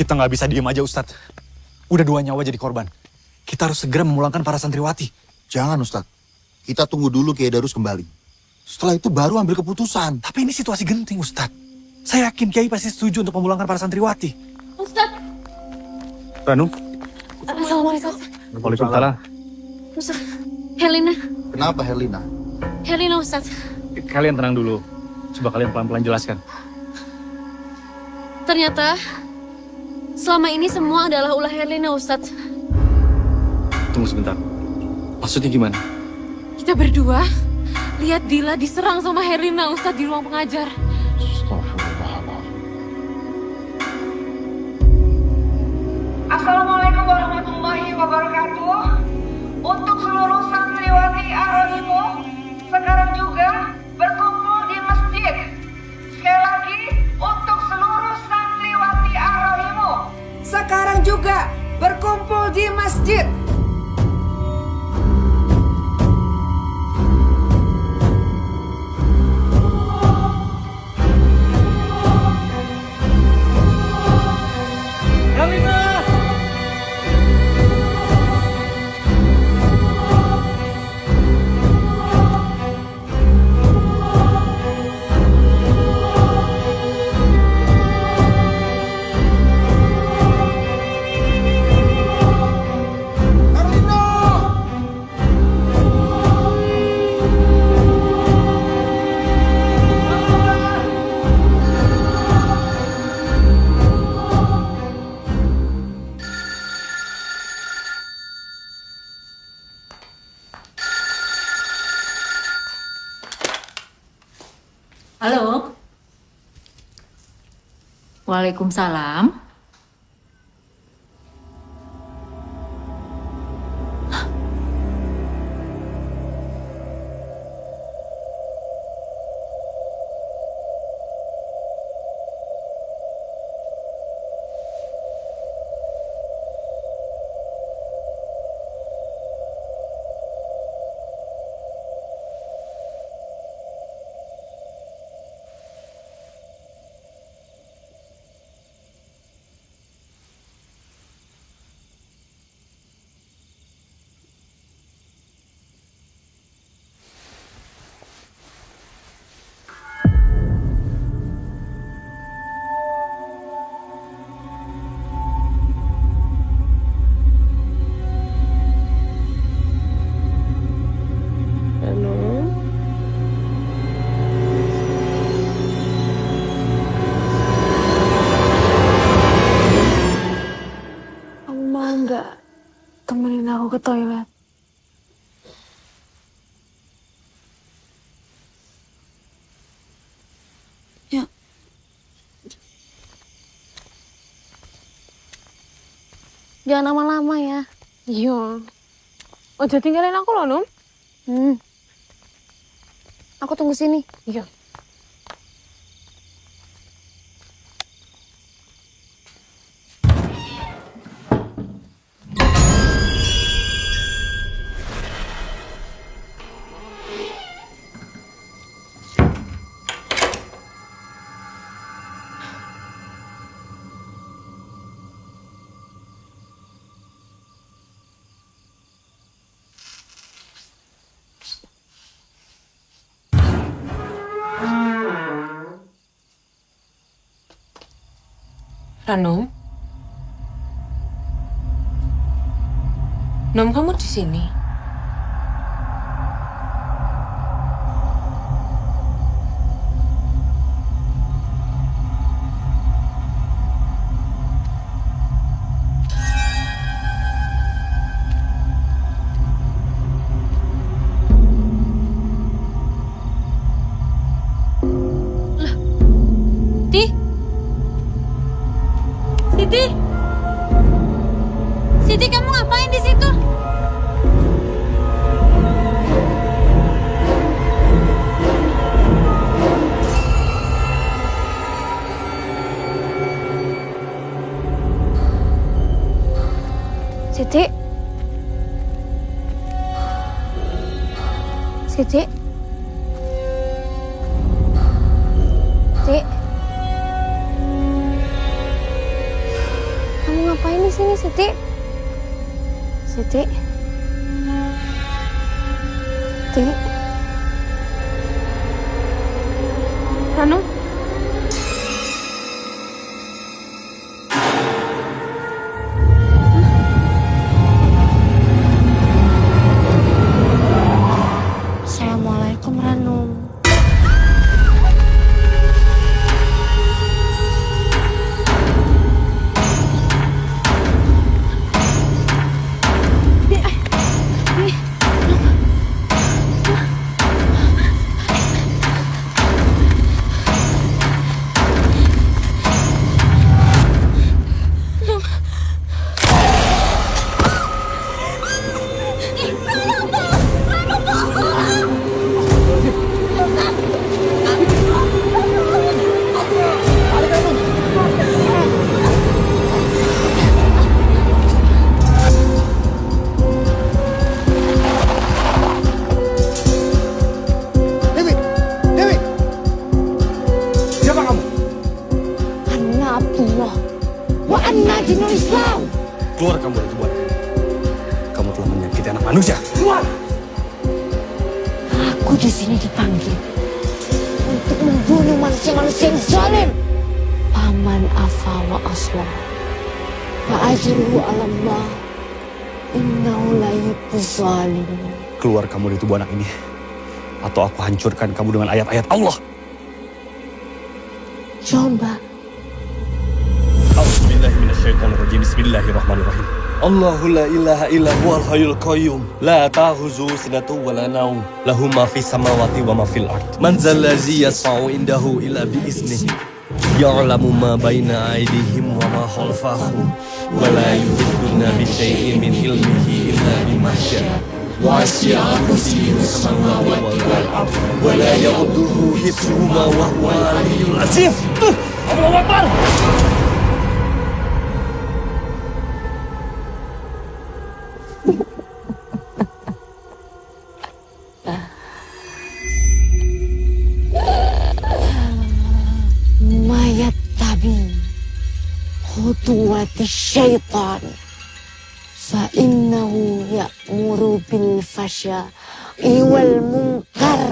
Kita nggak bisa diem aja Ustadz. Udah 2 nyawa jadi korban. Kita harus segera memulangkan para santriwati. Jangan Ustadz. Kita tunggu dulu Kiai Darus kembali. Setelah itu baru ambil keputusan. Tapi ini situasi genting Ustadz. Saya yakin Kiai pasti setuju untuk memulangkan para santriwati. Ustadz. Ranu. Assalamualaikum. Waalaikumsalam. Ustadz. Herlina. Kenapa Herlina? Herlina Ustadz. Kalian tenang dulu. Coba kalian pelan-pelan jelaskan. Ternyata selama ini semua adalah ulah Herlina Ustadz. Tunggu sebentar. Maksudnya gimana? Kita berdua lihat Dila diserang sama Herlina Ustadz di ruang pengajar. Assalamualaikum warahmatullahi wabarakatuh. Untuk seluruh santriwati Ar-Rahimu, sekarang juga berkumpul di masjid. Sekali lagi, untuk seluruh santriwati Ar-Rahimu, sekarang juga berkumpul di masjid. Halo. Waalaikumsalam. Temenin aku ke toilet. Ya. Jangan lama-lama ya. Iya. Ojo tinggalin aku loh, Num. Aku tunggu sini. Iya. Ranum? Nom, kamu di sini? Lah, Siti, kamu ngapain di situ? Siti. Siti. Siti. ngapain di sini, Siti? Siti? Siti? Ranu? Assalamualaikum, Ranum. Dewi! Dewi! Siapa kamu? Anna Abdullah wa anna jinul Islam. Keluar kamu dari tubuh. Kamu telah menyakiti anak manusia. Keluar! Aku di sini dipanggil untuk membunuh manusia-manusia yang zalim. Paman afa wa aslah wa ajruhu 'ala Allah. Innahu la yuhibbuz zalimin. Keluar kamu dari tubuh anak ini. Atau aku hancurkan kamu dengan ayat-ayat Allah. Coba. A'udzubillahiminasyaitonirrajim. Bismillahirrahmanirrahim. Allahu la ilaha illa huwal hayyul qayyum. La ta'khuzuhu sinatun wa la naum. Lahu ma fis samawati wa ma fil ard. Man dzal ladzi yashfa'u indahu illa bi iznihi. Ya'lamu ma baina aydihim wa ma khalfahum. Wa la yuhidduna bi syai'in min ilmihi illa bima syaa. Wasi'a kursiyuhu samawati wal ard. Wa la ya'uduhu hifdhuhuma wa huwa al-'aliyyul 'azim. Allahu Akbar. Mayat tabi khutuwati syaitan fa innahu ya'muru bil fasya'i wal munkar.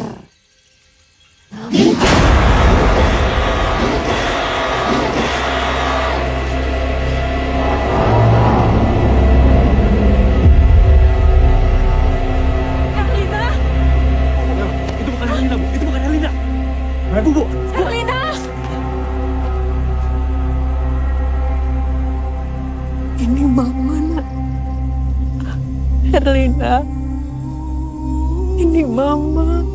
Itu bukan Helena, Bu. Itu bukan Helena. Bu. Herlina! Ini mama, nak. Herlina. Ini mama.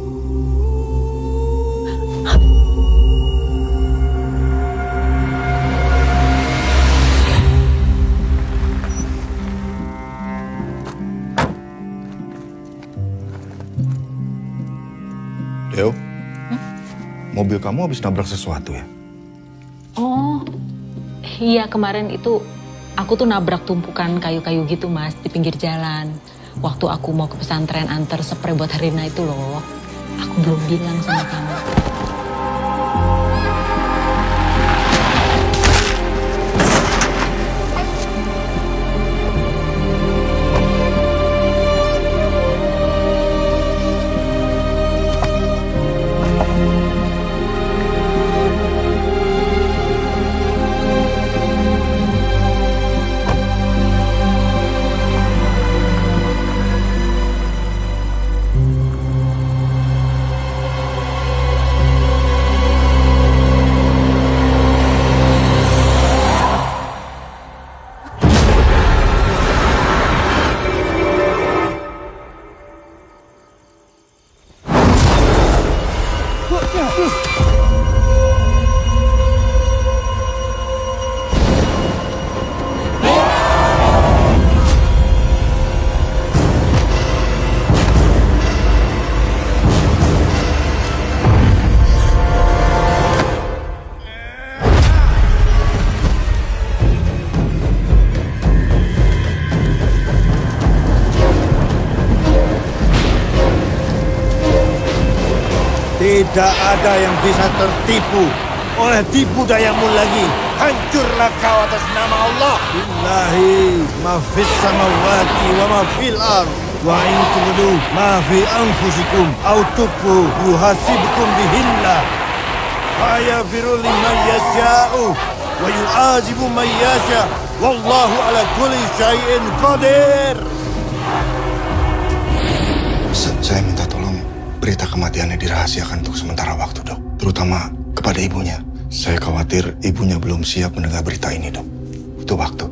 Deo, mobil kamu habis nabrak sesuatu ya? Oh, iya kemarin itu aku tuh nabrak tumpukan kayu-kayu gitu mas di pinggir jalan. Waktu aku mau ke pesantren antar spray buat Herina itu loh. Aku belum bilang sama kamu. Tidak ada yang bisa tertipu oleh tipu dayamu lagi. Hancurlah kau atas nama Allah. Billahi ma fis samawati wa ma fil ard. Wa in tubdu ma fi anfusikum aw tukhfu yuhasibkum bihillah. Fayaghfiru liman yasha'u wa yu'azibu man yasha. Wallahu ala kulli syai'in qadir. Saya minta tolong berita kematiannya dirahasiakan untuk sementara waktu, Dok. Terutama kepada ibunya. Saya khawatir ibunya belum siap mendengar berita ini, Dok. Butuh waktu.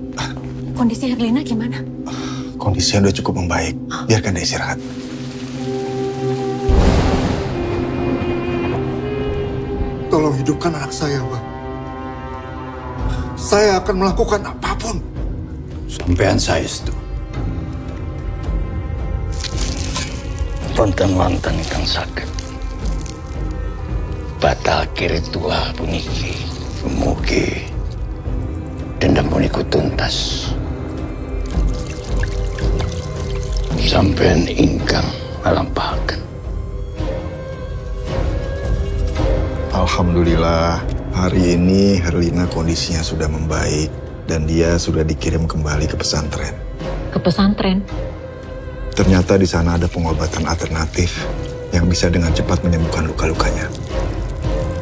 Kondisi Herlina gimana? Kondisinya udah cukup membaik. Biarkan dia istirahat. Tolong hidupkan anak saya, Pak. Saya akan melakukan apapun. Sampean saya itu. Wonten-wonten ingkang saged batal ritual puniki. Mugi dendam puniku tuntas. Sampeyan ingkang ngalampahaken. Alhamdulillah, hari ini Herlina kondisinya sudah membaik dan dia sudah dikirim kembali ke pesantren. Ke pesantren? Ternyata di sana ada pengobatan alternatif yang bisa dengan cepat menyembuhkan luka-lukanya.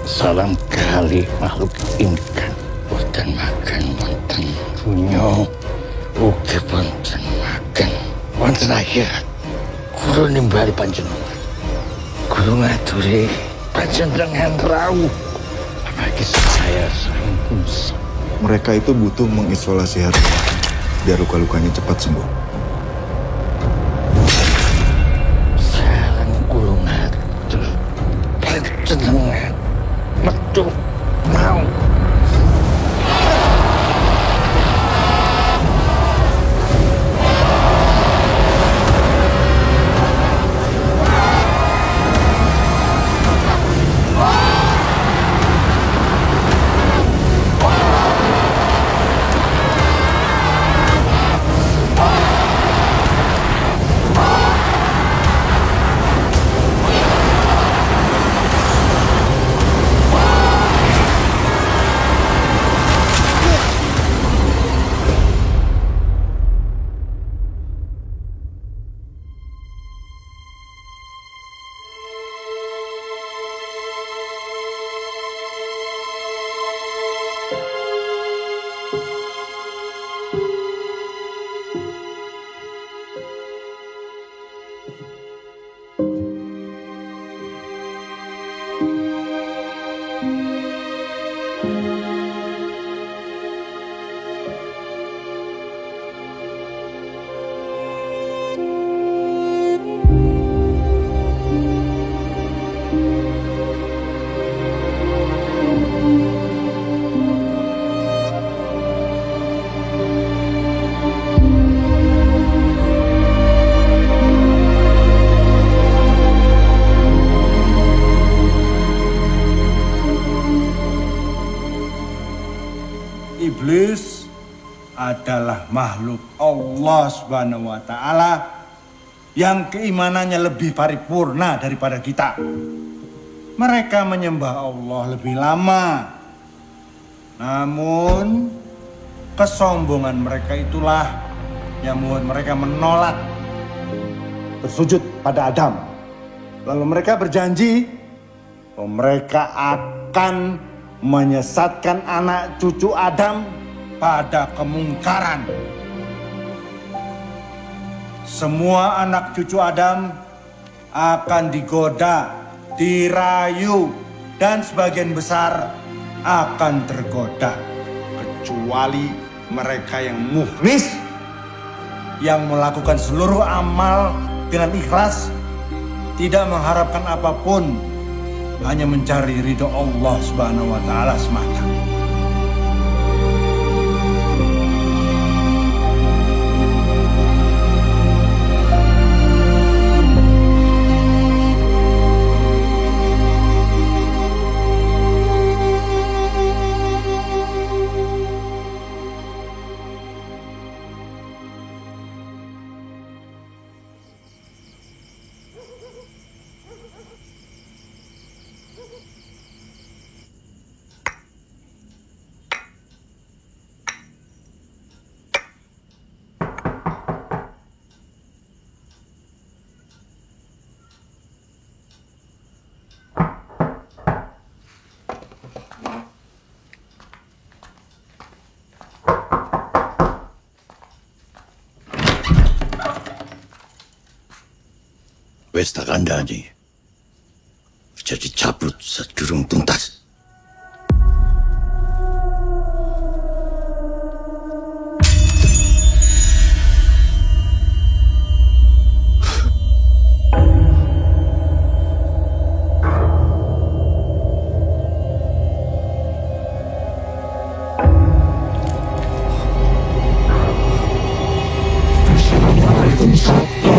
Salam kali makhluk ingkang boten makan wonten dunya ugi boten makan wonten akhirat. Kula nimbali panjenengan. Kula ngaturi panjenengan rawuh bagi saya saking kungsi. Mereka itu butuh mengisolasi Herlina biar luka-lukanya cepat sembuh. Sareng kula ngatur panjenengan metu mau. Iblis adalah makhluk Allah Subhanahu wa taala yang keimanannya lebih paripurna daripada kita. Mereka menyembah Allah lebih lama. Namun kesombongan mereka itulah yang membuat mereka menolak bersujud pada Adam. Lalu mereka berjanji bahwa mereka akan menyesatkan anak cucu Adam pada kemungkaran. Semua anak cucu Adam akan digoda, dirayu, dan sebagian besar akan tergoda. Kecuali mereka yang mukhlis, yang melakukan seluruh amal dengan ikhlas, tidak mengharapkan apapun, hanya mencari ridho Allah Subhanahu wa taala semata. pesta kandani jadi cabut sedurung tuntas. Assalamualaikum warahmatullahi wabarakatuh.